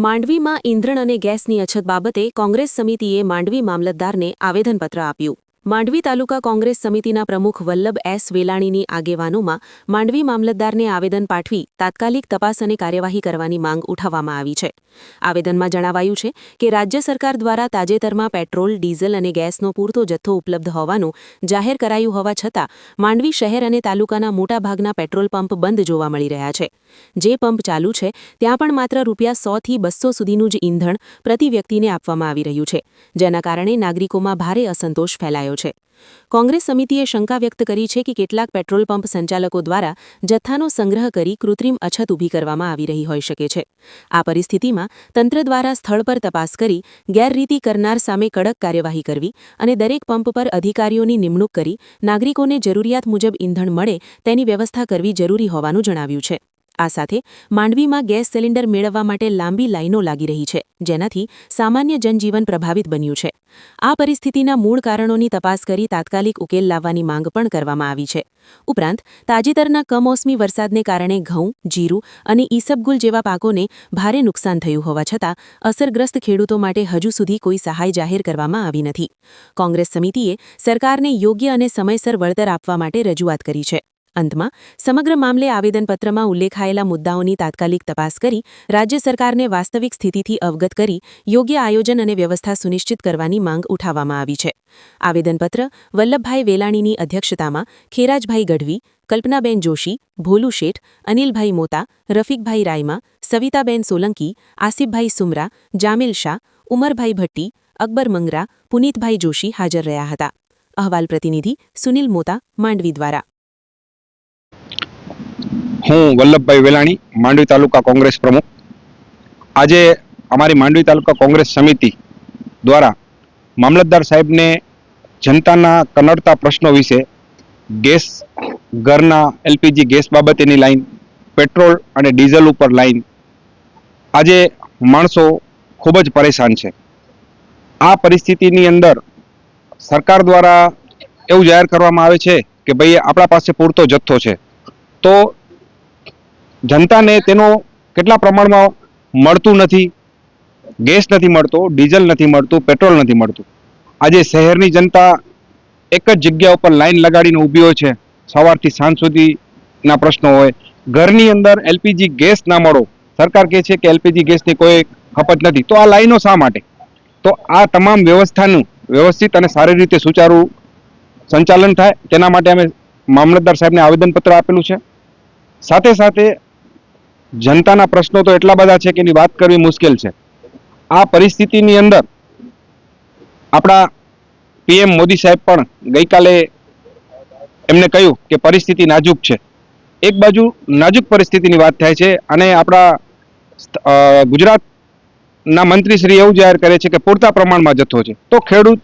માંડવીમાં ઈંધણ અને ગેસની અછત બાબતે કોંગ્રેસ સમિતિએ માંડવી મામલતદારને આવેદનપત્ર આપ્યું. માંડવી તાલુકા કોંગ્રેસ સમિતિના પ્રમુખ વલ્લભ એસ વેલાણીની આગેવાનોમાં માંડવી મામલતદારને આવેદન પાઠવી તાત્કાલિક તપાસ અને કાર્યવાહી કરવાની માંગ ઉઠાવવામાં આવી છે. આવેદનમાં જણાવાયું છે કે રાજ્ય સરકાર દ્વારા તાજેતરમાં પેટ્રોલ, ડીઝલ અને ગેસનો પૂરતો જથ્થો ઉપલબ્ધ હોવાનું જાહેર કરાયું હોવા છતાં માંડવી શહેર અને તાલુકાના મોટાભાગના પેટ્રોલ પંપ બંધ જોવા મળી રહ્યા છે. જે પંપ ચાલુ છે ત્યાં પણ માત્ર ₹100 થી ₹200 સુધીનું જ ઈંધણ પ્રતિ વ્યક્તિને આપવામાં આવી રહ્યું છે, જેના કારણે નાગરિકોમાં ભારે અસંતોષ ફેલાયો છે. કોંગ્રેસ સમિતિએ શંકા વ્યક્ત કરી છે કે કેટલાક પેટ્રોલ પંપ સંચાલકો દ્વારા જથ્થાનો સંગ્રહ કરી કૃત્રિમ અછત ઊભી કરવામાં આવી રહી હોઈ શકે છે. આ પરિસ્થિતિમાં તંત્ર દ્વારા સ્થળ પર તપાસ કરી ગેરરીતિ કરનાર સામે કડક કાર્યવાહી કરવી અને દરેક પંપ પર અધિકારીઓની નિમણૂક કરી નાગરિકોને જરૂરિયાત મુજબ ઈંધણ મળે તેની વ્યવસ્થા કરવી જરૂરી હોવાનું જણાવ્યું છે. આ સાથે માંડવીમાં ગેસ સિલિન્ડર મેળવવા માટે લાંબી લાઈનો લાગી રહી છે, જેનાથી સામાન્ય જનજીવન પ્રભાવિત બન્યું છે. આ પરિસ્થિતિના મૂળ કારણોની તપાસ કરી તાત્કાલિક ઉકેલ લાવવાની માંગ પણ કરવામાં આવી છે. ઉપરાંત તાજેતરના કમોસમી વરસાદને કારણે ઘઉં, જીરું અને ઈસબગુલ જેવા પાકોને ભારે નુકસાન થયું હોવા છતાં અસરગ્રસ્ત ખેડૂતો માટે હજુ સુધી કોઈ સહાય જાહેર કરવામાં આવી નથી. કોંગ્રેસ સમિતિએ સરકારને યોગ્ય અને સમયસર વળતર આપવા માટે રજૂઆત કરી છે. અંતમાં સમગ્ર મામલે આવેદનપત્રમાં ઉલ્લેખાયેલા મુદ્દાઓની તાત્કાલિક તપાસ કરી રાજ્ય સરકારને વાસ્તવિક સ્થિતિથી અવગત કરી યોગ્ય આયોજન અને વ્યવસ્થા સુનિશ્ચિત કરવાની માંગ ઉઠાવવામાં આવી છે. આવેદનપત્ર વલ્લભભાઈ વેલાણીની અધ્યક્ષતામાં ખેરાજભાઈ ગઢવી, કલ્પનાબેન જોશી, ભોલુ શેઠ, અનિલભાઈ મોતા, રફીકભાઈ રાયમા, સવિતાબેન સોલંકી, આસિફભાઈ સુમરા, જામિલ શાહ, ઉમરભાઈ ભટ્ટી, અકબર મંગરા, પુનીતભાઈ જોશી હાજર રહ્યા હતા. અહેવાલ પ્રતિનિધિ સુનિલ મોતા, માંડવી દ્વારા. હું વલ્લભભાઈ વેલાણી, માંડવી તાલુકા કોંગ્રેસ પ્રમુખ. આજે અમારી માંડવી તાલુકા કોંગ્રેસ સમિતિ દ્વારા મામલતદાર સાહેબને જનતાના કનડતા પ્રશ્નો વિશે ગેસ, ઘરના એલપીજી ગેસ બાબતેની લાઈન, પેટ્રોલ અને ડીઝલ ઉપર લાઈન, આજે માણસો ખૂબ જ પરેશાન છે. આ પરિસ્થિતિની અંદર સરકાર દ્વારા એવું જાહેર કરવામાં આવે છે કે ભાઈ આપણા પાસે પૂરતો જથ્થો છે, તો જનતાને તેનો કેટલા પ્રમાણમાં મળતું નથી. ગેસ નથી મળતો, ડીઝલ નથી મળતું, પેટ્રોલ નથી મળતું. આજે શહેરની જનતા એક જ જગ્યા ઉપર લાઈન લગાડીને ઊભી હોય છે. સવારથી સાંજ સુધીના પ્રશ્નો હોય. ઘરની અંદર એલપીજી ગેસ ના મળો, સરકાર કહે છે કે એલપીજી ગેસની કોઈ ખપત નથી, તો આ લાઈનો શા માટે? તો આ તમામ વ્યવસ્થાનું વ્યવસ્થિત અને સારી રીતે સુચારું સંચાલન થાય તેના માટે અમે મામલતદાર સાહેબને આવેદનપત્ર આપેલું છે. સાથે સાથે જનતાના પ્રશ્નો તો એટલા બધા છે કે એની વાત કરવી મુશ્કેલ છે. આ પરિસ્થિતિની અંદર આપણા પીએમ મોદી સાહેબ પણ ગઈકાલે એમને કહ્યું કે પરિસ્થિતિ નાજુક છે. એક બાજુ નાજુક પરિસ્થિતિની વાત થાય છે અને આપણા ગુજરાતના મંત્રીશ્રી એવું જાહેર કરે છે કે પૂરતા પ્રમાણમાં જથ્થો છે. તો ખેડૂત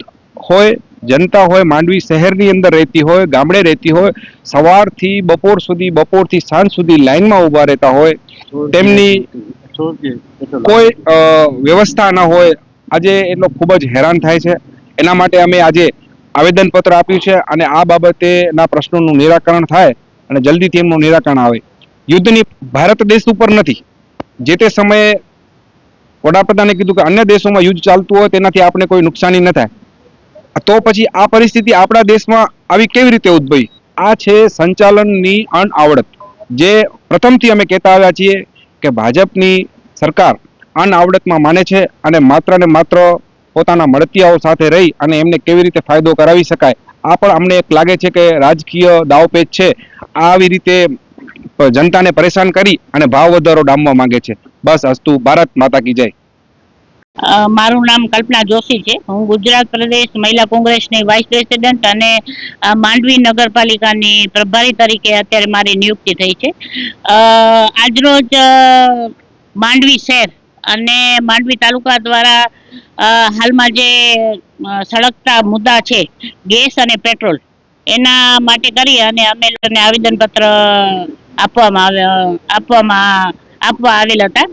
હોય, જનતા હોય, માંડવી શહેરની અંદર રહેતી હોય, ગામડે રહેતી હોય, સવારથી બપોર સુધી, બપોરથી સાંજ સુધી લાઈનમાં ઊભા રહેતા હોય, તેમની કોઈ વ્યવસ્થા ન હોય, આજે એટલો ખૂબ જ હેરાન થાય છે. એના માટે અમે આજે આવેદનપત્ર આપ્યું છે અને આ બાબતેના પ્રશ્નોનું નિરાકરણ થાય અને જલ્દીથી એમનું નિરાકરણ આવે. યુદ્ધની ભારત દેશ ઉપર નથી. જે તે સમયે વડાપ્રધાને કીધું કે અન્ય દેશોમાં યુદ્ધ ચાલતું હોય તેનાથી આપણે કોઈ નુકસાની ન થાય, તો પછી આ પરિસ્થિતિ આપણા દેશમાં આવી કેવી રીતે ઉદ્ભવી? આ છે સંચાલનની અનઆવડત. જે પ્રથમથી અમે કહેતા આવ્યા છીએ કે ભાજપની સરકાર અનઆવડતમાં માને છે અને માત્ર ને માત્ર પોતાના મળતિયાઓ સાથે રહી અને એમને કેવી રીતે ફાયદો કરાવી શકાય, આ પણ અમને એક લાગે છે કે રાજકીય દાવપેચ છે. આવી રીતે જનતાને પરેશાન કરી અને ભાવ વધારો ડામવા માંગે છે. બસ અસ્તુ. ભારત માતા કી જય. મારું નામ કલ્પના જોશી છે. હું ગુજરાત પ્રદેશ મહિલા કોંગ્રેસની વાઇસ પ્રેસિડેન્ટ અને માંડવી નગરપાલિકાની પ્રભારી તરીકે અત્યારે મારી નિયુક્તિ થઈ છે. આજરોજ માંડવી શહેર અને માંડવી તાલુકા દ્વારા હાલમાં જે સળગતા મુદ્દા છે ગેસ અને પેટ્રોલ, એના માટે કરી અને અમે લોકોને આવેદનપત્ર આપવા આવેલ હતા.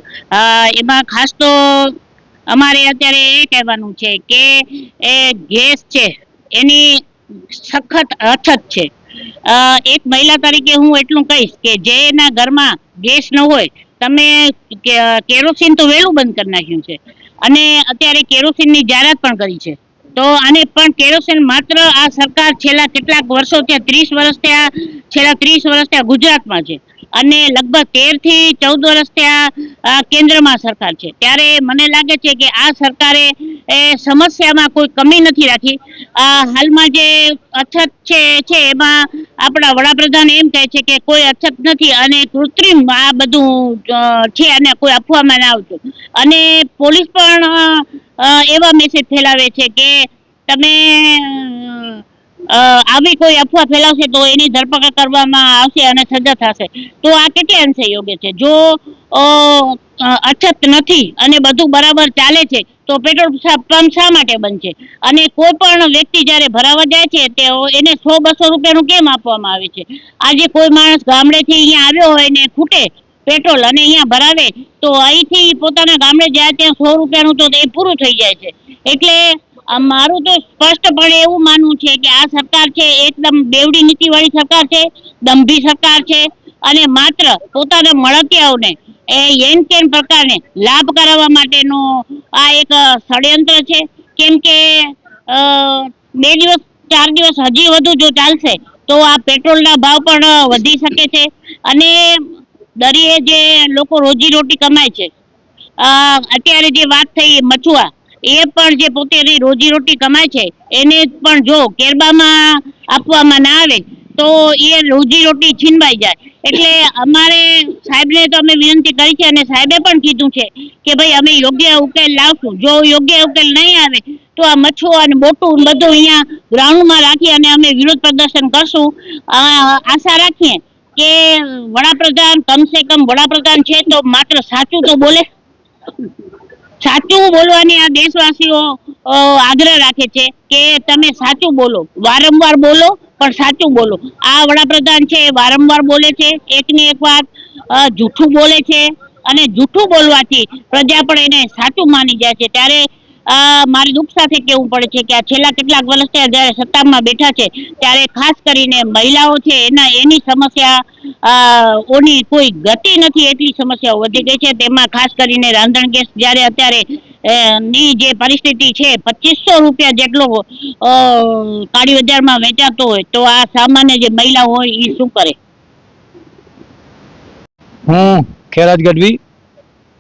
એમાં ખાસ તો અમારે અત્યારે એ કહેવાનું છે કે એ ગેસ છે એની સખત અછત છે. એક મહિલા તરીકે હું એટલું કહીશ કે જેના ઘરમાં ગેસ ન હોય તમે કેરોસીન તો વહેલું બંધ કરી નાખ્યું છે અને અત્યારે કેરોસીનની જાહેરાત પણ કરી છે. તો આને પણ કેરોસીન માત્ર આ સરકાર છેલ્લા કેટલાક વર્ષો ત્યાં 30 વર્ષ ત્યાં છેલ્લા 30 વર્ષ ત્યાં ગુજરાતમાં છે અને લગભગ 13 થી 14 વર્ષ ત્યાં કેન્દ્રમાં સરકાર છે. ત્યારે મને લાગે છે કે આ સરકારે સમસ્યામાં કોઈ કમી નથી રાખી. હાલમાં જે અછત છે એમાં આપણા વડાપ્રધાન એમ કહે છે કે કોઈ અછત નથી અને કૃત્રિમ આ બધું છે અને કોઈ અફવામાં ના આવતું. અને પોલીસ પણ એવા મેસેજ ફેલાવે છે કે તમે આવી કોઈ અફવા ફેલાવશે તો એની ધરપકડ કરવામાં આવશે અને સજા થશે. તો આ કેટલી અંશે યોગ્ય છે? જો અછત નથી અને બધું બરાબર ચાલે છે તો પેટ્રોલ પંપ શા માટે બંધ છે? અને કોઈ પણ વ્યક્તિ જ્યારે ભરાવા જાય છે તે એને 100-200 રૂપિયાનું કેમ આપવામાં આવે છે? આજે કોઈ માણસ ગામડેથી અહીંયા આવ્યો હોય ને ખૂટે પેટ્રોલ અને અહીંયા ભરાવે તો અહીંથી પોતાના ગામડે જાય ત્યાં 100 રૂપિયાનું તો એ પૂરું થઈ જાય છે. એટલે મારું તો સ્પષ્ટપણે એવું માનવું છે કે આ સરકાર છે એકદમ બેવડી નીતિવાળી સરકાર છે, દંભી સરકાર છે અને માત્ર પોતાના મળતિયાઓને એન કેન પ્રકારને લાભ કરાવવા માટેનો આ એક ષડયંત્ર છે. કેમ કે 2 દિવસ 4 દિવસ હજી વધુ જો ચાલશે તો આ પેટ્રોલના ભાવ પણ વધી શકે છે અને દરિયે જે લોકો રોજીરોટી કમાય છે, અત્યારે જે વાત થઈ મછુઆ, એ પણ જે પોતાની રોજીરોટી કમાય છે એને પણ જો કેરબામાં આપવામાં ના આવે તો એ રોજીરોટી છીનવાઈ જાય. એટલે અમારે સાહેબને તો અમે વિનંતી કરી છે અને સાહેબે પણ કીધું છે કે ભાઈ અમે યોગ્ય ઉકેલ લાવશું. જો યોગ્ય ઉકેલ નહીં આવે તો આ મછુઆ અને બોટું બધું અહીંયા ગ્રાઉન્ડમાં રાખી અને અમે વિરોધ પ્રદર્શન કરશું. આશા રાખીએ કે વડાપ્રધાન કમસે કમ વડાપ્રધાન છે તો માત્ર સાચું તો બોલે. સાચું બોલવાની આ દેશવાસીઓ આગ્રહ રાખે છે કે તમે સાચું બોલો, વારંવાર બોલો પણ સાચું બોલો. આ વડાપ્રધાન છે વારંવાર બોલે છે, એકની એક વાત જૂઠું બોલે છે અને જૂઠું બોલવાથી પ્રજા પણ એને સાચું માની જાય છે. ત્યારે મારે દુઃખ સાથે કહેવું પડે છે કે આ છેલ્લા કેટલાક વર્ષ જ્યારે સત્તામાં બેઠા છે ત્યારે ખાસ કરીને મહિલાઓ છે એની સમસ્યાઓની કોઈ ગતિ નથી, એટલી સમસ્યાઓ વધી ગઈ છે. તેમાં ખાસ કરીને રાંધણ ગેસ જ્યારે અત્યારે ની જે પરિસ્થિતિ છે 2500 રૂપિયા જેટલો કાળી બજારમાં વેચાતો હોય તો આ સામાન્ય જે મહિલા હોય એ શું કરે? હું ખેરાજ ગઢવી,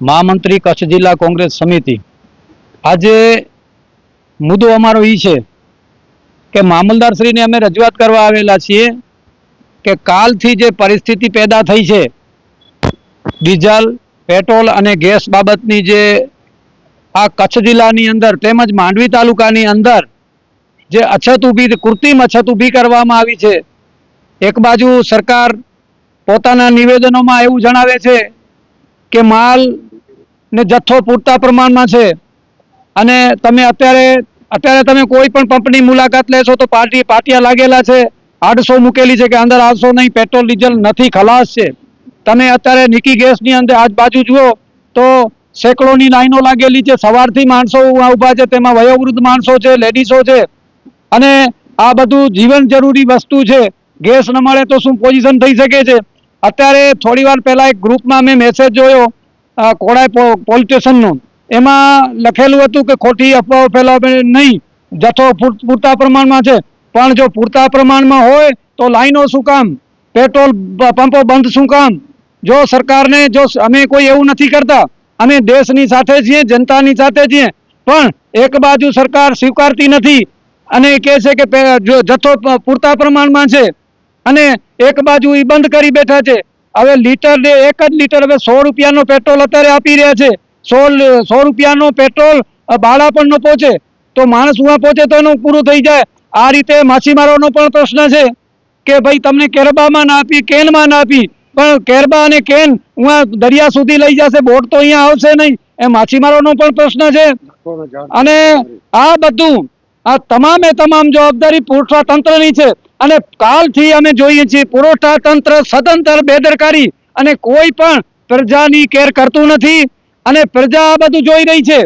મહામંત્રી કચ્છ જિલ્લા કોંગ્રેસ સમિતિ. આજે મુદ્દો અમારો એ છે કે મામલદારશ્રીને અમે રજૂઆત કરવા આવેલા છીએ કે કાલથી જે પરિસ્થિતિ પેદા થઈ છે ડીઝલ, પેટ્રોલ અને ગેસ બાબતની, જે આ કચ્છ જિલ્લાની અંદર તેમજ માંડવી તાલુકાની અંદર જે અછત ઊભી, કૃત્રિમ અછત ઊભી કરવામાં આવી છે. એક બાજુ સરકાર પોતાના નિવેદનોમાં એવું જણાવે છે કે માલ ને જથ્થો પૂરતા પ્રમાણમાં છે અને તમે અત્યારે તમે કોઈ પણ પંપની મુલાકાત લેશો તો પાટિયા લાગેલા છે, 800 મૂકેલી છે કે અંદર આવશો નહીં, પેટ્રોલ ડીઝલ નથી, ખલાસ છે. તમે અત્યારે નિકી ગેસની અંદર આજુબાજુ જુઓ તો સેંકડોની લાઈનો લાગેલી છે, સવારથી માણસો ઊભા છે, તેમાં વયોવૃદ્ધ માણસો છે, લેડીઝો છે અને આ બધું જીવન જરૂરી વસ્તુ છે. ગેસ ન મળે તો શું પોઝિશન થઈ શકે છે? અત્યારે થોડી વાર પહેલા એક ગ્રુપમાં મેં મેસેજ જોયો કોડાઈ પોલીસ સ્ટેશનનો, એમાં લખેલું હતું કે ખોટી અફવાઓ ફેલાવે નહીં, જથ્થો પૂરતા પ્રમાણમાં છે. પણ જો પૂરતા પ્રમાણમાં હોય તો લાઈનો શું કામ, પેટ્રોલ પંપો બંધ શું કામ? જો સરકારને, જો અમે કોઈ એવું નથી કરતા, અમે દેશની સાથે છીએ, જનતાની સાથે છીએ, પણ એક બાજુ સરકાર સ્વીકારતી નથી અને કહે છે કે જો જથ્થો પૂરતા પ્રમાણમાં છે અને એક બાજુ એ બંધ કરી બેઠા છે. હવે લીટર ને 1 જ લીટર હવે 100 રૂપિયાનો પેટ્રોલ અત્યારે આપી રહ્યા છે. 100 રૂપિયાનો પેટ્રોલ ભાડા પણ ન પહોંચે તો માણસ ઉવા પહોંચે તો એનું પૂરું થઈ જાય. આ રીતે માછીમારોનો પણ પ્રશ્ન છે કે ભાઈ તમને કેરબામાં ના આપી, કેનમાં ના આપી, પણ કેરબા અને કેન ઉવા દરિયા સુધી લઈ જશે, બોટ તો અહીંયા આવશે નહીં. એ માછીમારોનો પણ પ્રશ્ન છે. અને આ બધું, આ તમામે તમામ જવાબદારી પુરવઠા તંત્રની છે અને કાલથી અમે જોઈએ છીએ પુરવઠા તંત્ર સદંતર બેદરકારી અને કોઈ પણ પ્રજાની કેર કરતું નથી અને પ્રજા આ બધું જોઈ રહી છે.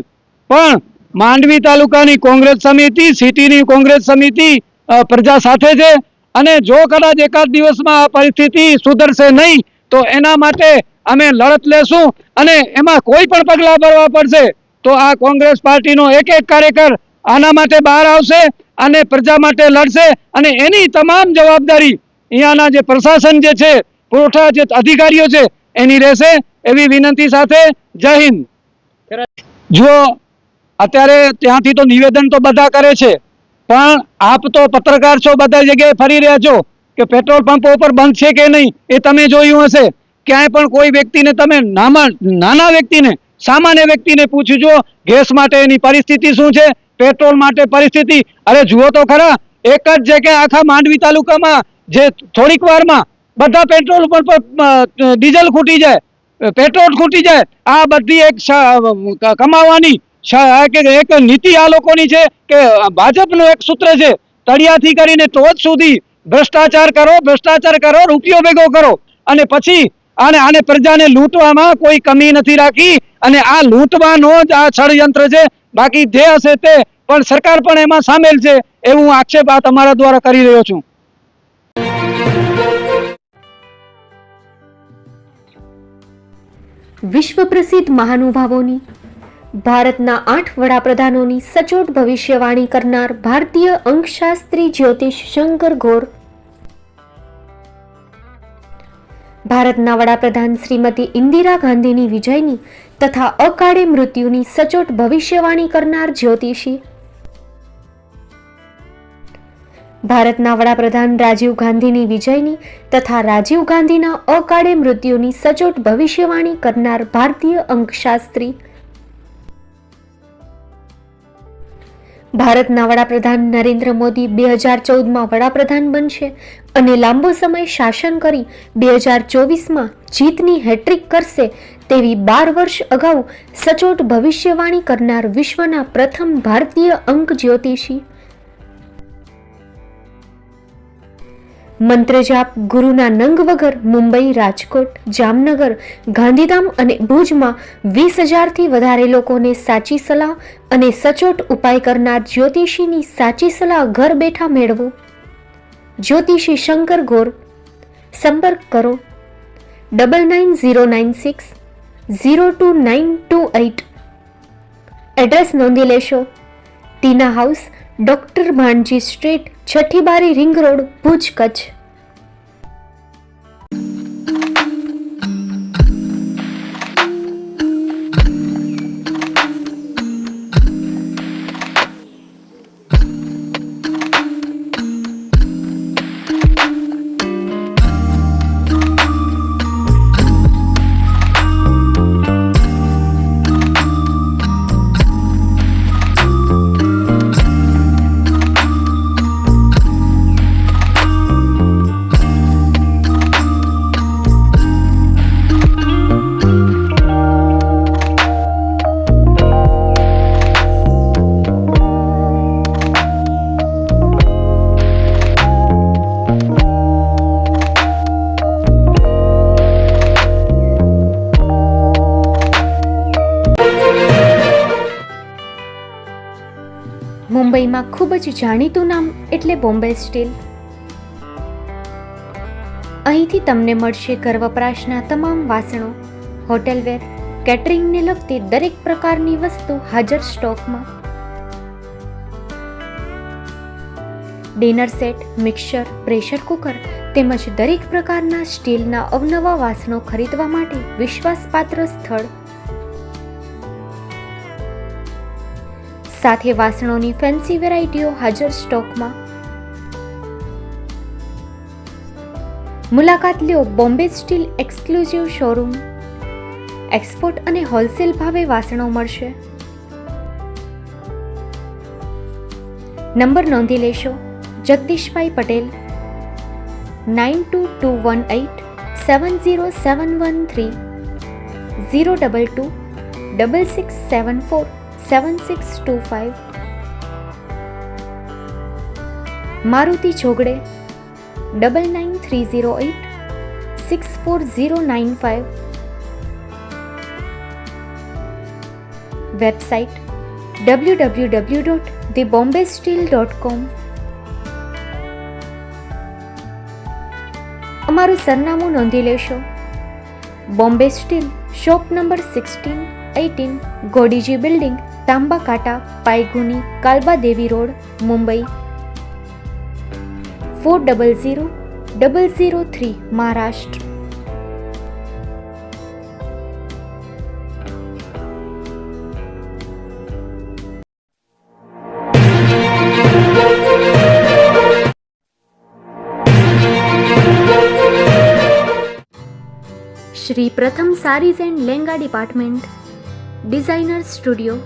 પણ માંડવી તાલુકાની કોંગ્રેસ સમિતિ, સિટીની કોંગ્રેસ સમિતિ પ્રજા સાથે છે અને જો કદાચ એકાદ દિવસમાં આ પરિસ્થિતિ સુધરશે નહીં તો એના માટે અમે લડત લેશું અને એમાં કોઈ પણ પગલાં ભરવા પડશે તો આ કોંગ્રેસ પાર્ટીનો એક એક કાર્યકર આના માટે બહાર આવશે અને પ્રજા માટે લડશે અને એની તમામ જવાબદારી અહીંયાના જે પ્રશાસન જે છે, પુરવઠા જે અધિકારીઓ છે એની રહેશે એવી વિનંતી સાથે જય હિન્દ. જો અત્યારે ત્યાંથી તો નિવેદન તો બધા કરે છે, પણ આપ તો પત્રકાર છો, બધા જગ્યાએ ફરી રહ્યા છો કે પેટ્રોલ પંપો ઉપર બંધ છે કે નહીં એ તમે જોયું હશે. ક્યાંય પણ કોઈ વ્યક્તિને તમે નાના વ્યક્તિને, સામાન્ય વ્યક્તિને પૂછ્યું જો ગેસ માટે એની પરિસ્થિતિ શું છે, પેટ્રોલ માટે પરિસ્થિતિ, અરે જુઓ તો ખરા, એક જ જગ્યાએ આખા માંડવી તાલુકામાં જે થોડીક વારમાં બધા પેટ્રોલ પર ડીઝલ ખૂટી જાય, પેટ્રોલ ખૂટી જાય. આ બધી એક કમાવાની એક નીતિ આ લોકોની છે કે ભાજપનું એક સૂત્ર છે, તળિયાથી કરીને ટોચ સુધી ભ્રષ્ટાચાર કરો, રૂપિયો ભેગો કરો અને પછી આને પ્રજાને લૂંટવામાં કોઈ કમી નથી રાખી અને આ લૂંટવાનો જ આ ષડયંત્ર છે. બાકી જે હશે તે પણ સરકાર પણ એમાં સામેલ છે એવું આક્ષેપ આ તમારા દ્વારા કરી રહ્યો છું. વિશ્વ પ્રસિદ્ધ મહાનુભાવોની, ભારતના 8 વડાપ્રધાનોની સચોટ ભવિષ્યવાણી કરનાર ભારતીય અંકશાસ્ત્રી જ્યોતિષ શંકર ગોર, ભારતના વડાપ્રધાન શ્રીમતી ઇન્દિરા ગાંધીની વિજયની તથા અકાળે મૃત્યુની સચોટ ભવિષ્યવાણી કરનાર જ્યોતિષી, ભારતના વડાપ્રધાન રાજીવ ગાંધીની વિજયની તથા રાજીવ ગાંધીના અકાળે મૃત્યુની સચોટ ભવિષ્યવાણી કરનાર ભારતીય અંકશાસ્ત્રી, ભારતના વડાપ્રધાન નરેન્દ્ર મોદી 2014માં વડાપ્રધાન બનશે અને લાંબો સમય શાસન કરી 2024માં જીતની હેટ્રિક કરશે તેવી 12 વર્ષ અગાઉ સચોટ ભવિષ્યવાણી કરનાર વિશ્વના પ્રથમ ભારતીય અંક જ્યોતિષી, મંત્રજાપ ગુરુના નંગ વગર મુંબઈ, રાજકોટ, જામનગર, ગાંધીધામ અને ભુજમાં 20,000થી વધારે લોકોને સાચી સલાહ અને સચોટ ઉપાય કરનાર જ્યોતિષીની સાચી સલાહ ઘર બેઠા મેળવો. જ્યોતિષી શંકર ગોર. સંપર્ક કરો 9909602928. એડ્રેસ નોંધી લેશો. ટીના હાઉસ, ડોક્ટર ભાણજી સ્ટ્રીટ, છઠ્ઠી બારી, રિંગ રોડ, ભુજ, કચ્છ. મુંબઈમાં ખૂબ જ જાણીતું નામ એટલે બોમ્બે સ્ટીલ. અહીંથી તમને મળશે ઘર વપરાશના તમામ વાસણો, હોટેલવેર, કેટરિંગને લગતી દરેક પ્રકારની વસ્તુ હાજર સ્ટોકમાં. Dinner set, mixer, pressure cooker તેમજ દરેક પ્રકારના સ્ટીલના અવનવા વાસણો ખરીદવા માટે વિશ્વાસપાત્ર સ્થળ. સાથે વાસણોની ફેન્સી વેરાયટીઓ હાજર સ્ટોકમાં. મુલાકાત લ્યો Bombay steel exclusive showroom. Export અને હોલસેલ ભાવે વાસણો મળશે. નંબર નોંધી લેશો. જગદીશભાઈ પટેલ 9221870713 022 6674 7625. મારુતિ જોગડે 9930864095. Website www.thebombasteel.com. અમારું સરનામું નોંધી લેશો. Bombay steel, shop number 16-18, Godiji building, Tamba Kanta, Paydhuni, Kalba Devi road, Mumbai 400003, Maharashtra. Shri Pratham saris and lehenga department, designer studio.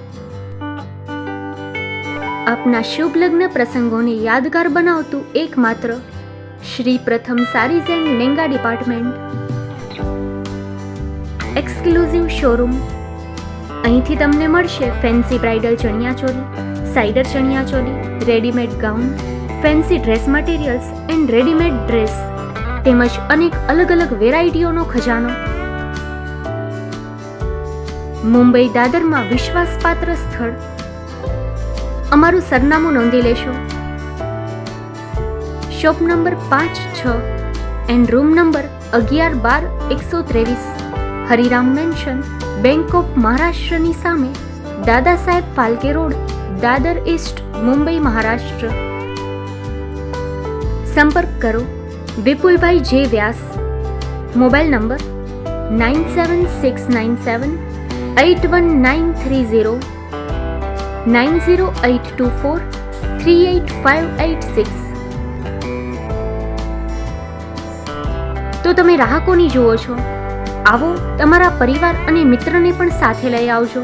આપના શુભ લગ્ન પ્રસંગોને યાદગાર બનાવતું એકમાત્ર Shri Pratham saris and lehenga department. Exclusive showroom. અહીંથી તમને મળશે fancy bridal chaniya choli, cider chaniya choli, readymade gown, fancy dress materials and readymade dress તેમજ અનેક અલગ અલગ વેરાયટીઓનો ખજાનો. મુંબઈ દાદરમાં વિશ્વાસપાત્ર સ્થળ. અમારું સરનામું નોંધી લેશો. Shop number 5-6 and room number 11-12-123, Hariram mansion, bank of મહારાષ્ટ્રની સામે, દાદા સાહેબ ફાલ્કે રોડ, દાદર ઈસ્ટ, મુંબઈ, મહારાષ્ટ્ર. સંપર્ક કરો વિપુલભાઈ જે વ્યાસ. Mobile number 9769781930, 9082438586. તો તમે રાહ કોની જુઓ છો? આવો, તમારા પરિવાર અને મિત્રને પણ સાથે લઈ આવજો.